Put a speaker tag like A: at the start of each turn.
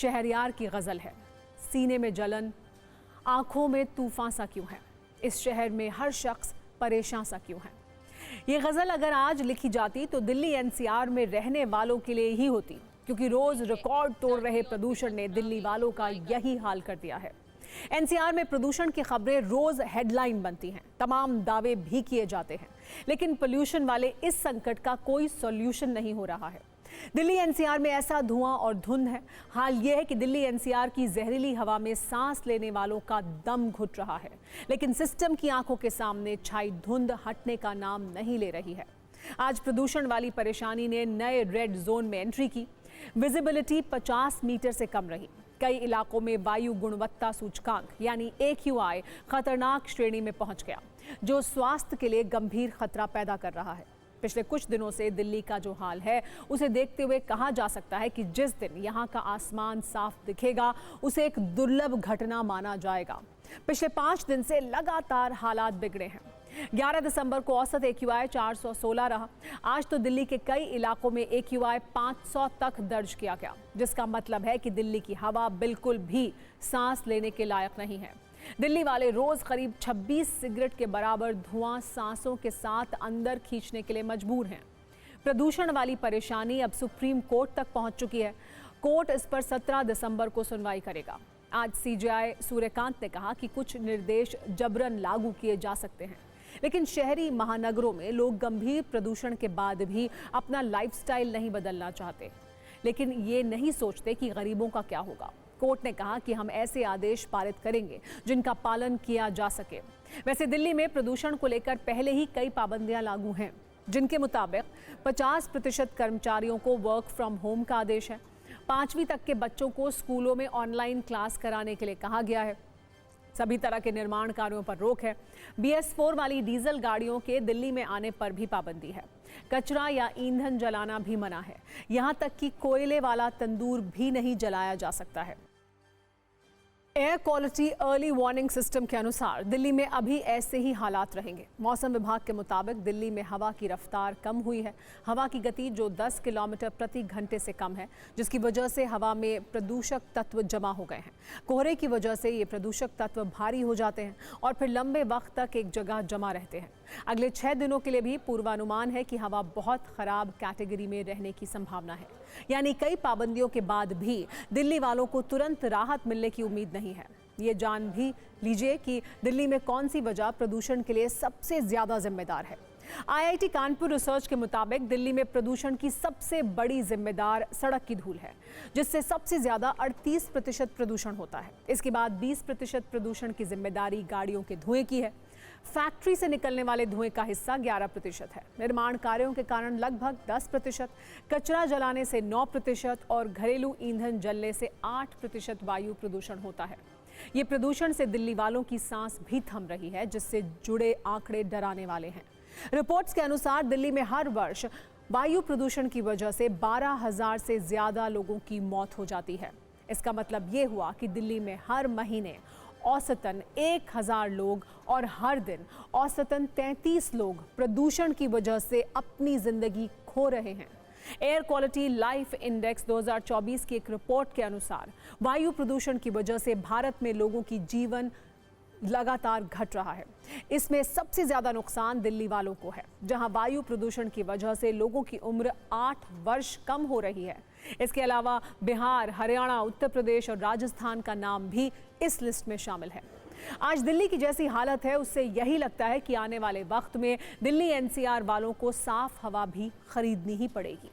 A: शहरयार की गज़ल है। सीने में जलन, आंखों में तूफान सा क्यों है, इस शहर में हर शख्स परेशान सा क्यों है। ये गज़ल अगर आज लिखी जाती तो दिल्ली एनसीआर में रहने वालों के लिए ही होती, क्योंकि रोज रिकॉर्ड तोड़ रहे प्रदूषण ने दिल्ली वालों का यही हाल कर दिया है। एनसीआर में प्रदूषण की खबरें रोज हेडलाइन बनती हैं, तमाम दावे भी किए जाते हैं, लेकिन पोल्यूशन वाले इस संकट का कोई सॉल्यूशन नहीं हो रहा है। दिल्ली एनसीआर में ऐसा धुआं और धुंध है। हाल यह है कि दिल्ली एनसीआर की जहरीली हवा में सांस लेने वालों का दम घुट रहा है, लेकिन सिस्टम की आंखों के सामने छाई धुंध हटने का नाम नहीं ले रही है। आज प्रदूषण वाली परेशानी ने नए रेड जोन में एंट्री की। विजिबिलिटी 50 मीटर से कम रही। कई इलाकों में वायु गुणवत्ता सूचकांक यानी AQI खतरनाक श्रेणी में पहुंच गया, जो स्वास्थ्य के लिए गंभीर खतरा पैदा कर रहा है। पिछले कुछ दिनों से दिल्ली का जो हाल है, उसे देखते हुए कहा जा सकता है कि जिस दिन यहाँ का आसमान साफ दिखेगा, उसे एक दुर्लभ घटना माना जाएगा। पिछले 5 दिन से लगातार हालात बिगड़े हैं। 11 दिसंबर को औसत AQI 416 रहा। आज तो दिल्ली के कई इलाकों में AQI 500 तक दर्ज किया गया, जिसका मतलब है कि दिल्ली की हवा बिल्कुल भी सांस लेने के लायक नहीं है। दिल्ली वाले रोज करीब 26 सिगरेट के बराबर धुआं सांसों के साथ अंदर खींचने के लिए मजबूर हैं। प्रदूषण वाली परेशानी अब सुप्रीम कोर्ट तक पहुंच चुकी है। कोर्ट इस पर 17 दिसंबर को सुनवाई करेगा। आज CJI सूर्यकांत ने कहा कि कुछ निर्देश जबरन लागू किए जा सकते हैं, लेकिन शहरी महानगरों में लोग गंभीर प्रदूषण के बाद भी अपना लाइफस्टाइल नहीं बदलना चाहते, लेकिन ये नहीं सोचते कि गरीबों का क्या होगा। कोर्ट ने कहा कि हम ऐसे आदेश पारित करेंगे जिनका पालन किया जा सके। वैसे दिल्ली में प्रदूषण को लेकर पहले ही कई पाबंदियां लागू हैं, जिनके मुताबिक 50% कर्मचारियों को वर्क फ्रॉम होम का आदेश है। 5वीं तक के बच्चों को स्कूलों में ऑनलाइन क्लास कराने के लिए कहा गया है। सभी तरह के निर्माण कार्यों पर रोक है। BS4 वाली डीजल गाड़ियों के दिल्ली में आने पर भी पाबंदी है। कचरा या ईंधन जलाना भी मना है। यहां तक कि कोयले वाला तंदूर भी नहीं जलाया जा सकता है। Air quality early warning system के अनुसार दिल्ली में अभी ऐसे ही हालात रहेंगे। मौसम विभाग के मुताबिक दिल्ली में हवा की रफ्तार कम हुई है। हवा की गति जो 10 किलोमीटर प्रति घंटे से कम है, जिसकी वजह से हवा में प्रदूषक तत्व जमा हो गए हैं। कोहरे की वजह से ये प्रदूषक तत्व भारी हो जाते हैं और फिर लंबे वक्त तक एक जगह जमा रहते हैं। अगले 6 दिनों के लिए भी पूर्वानुमान है कि हवा बहुत खराब कैटेगरी में रहने की संभावना है। यानी कई पाबंदियों के बाद भी दिल्ली वालों को तुरंत राहत मिलने की उम्मीद नहीं है। ये जान भी लीजिए कि दिल्ली में कौन सी वजह प्रदूषण के लिए सबसे ज्यादा जिम्मेदार है। IIT कानपुर रिसर्च के मुताबिक दिल्ली में प्रदूषण की सबसे बड़ी जिम्मेदार सड़क की धूल है, जिससे सबसे ज्यादा 38% प्रदूषण होता है। इसके बाद 20% प्रदूषण की जिम्मेदारी गाड़ियों के धुएं की है। फैक्ट्री से निकलने वाले धुएं का हिस्सा 11% है। निर्माण कार्यों के कारण लगभग 10%, कचरा जलाने से 9% और घरेलू ईंधन जलने से 8% वायु प्रदूषण होता है। ये प्रदूषण से दिल्ली वालों की सांस भी थम रही है, जिससे जुड़े आंकड़े डराने वाले हैं। रिपोर्ट्स के अनुसार दिल्ली में हर वर्ष वायु प्रदूषण की वजह से 12,000 से ज्यादा लोगों की मौत हो जाती है। इसका मतलब ये हुआ कि दिल्ली में हर महीने औसतन 1,000 लोग और हर दिन औसतन 33 लोग प्रदूषण की वजह से अपनी जिंदगी खो रहे हैं। एयर क्वालिटी लाइफ इंडेक्स 2024 की एक रिपोर्ट के अनुसार वायु प्रदूषण की वजह से भारत में लोगों की जीवन लगातार घट रहा है। इसमें सबसे ज्यादा नुकसान दिल्ली वालों को है, जहां वायु प्रदूषण की वजह से लोगों की उम्र 8 वर्ष कम हो रही है। इसके अलावा बिहार, हरियाणा, उत्तर प्रदेश और राजस्थान का नाम भी इस लिस्ट में शामिल है। आज दिल्ली की जैसी हालत है, उससे यही लगता है कि आने वाले वक्त में दिल्ली NCR वालों को साफ हवा भी खरीदनी ही पड़ेगी।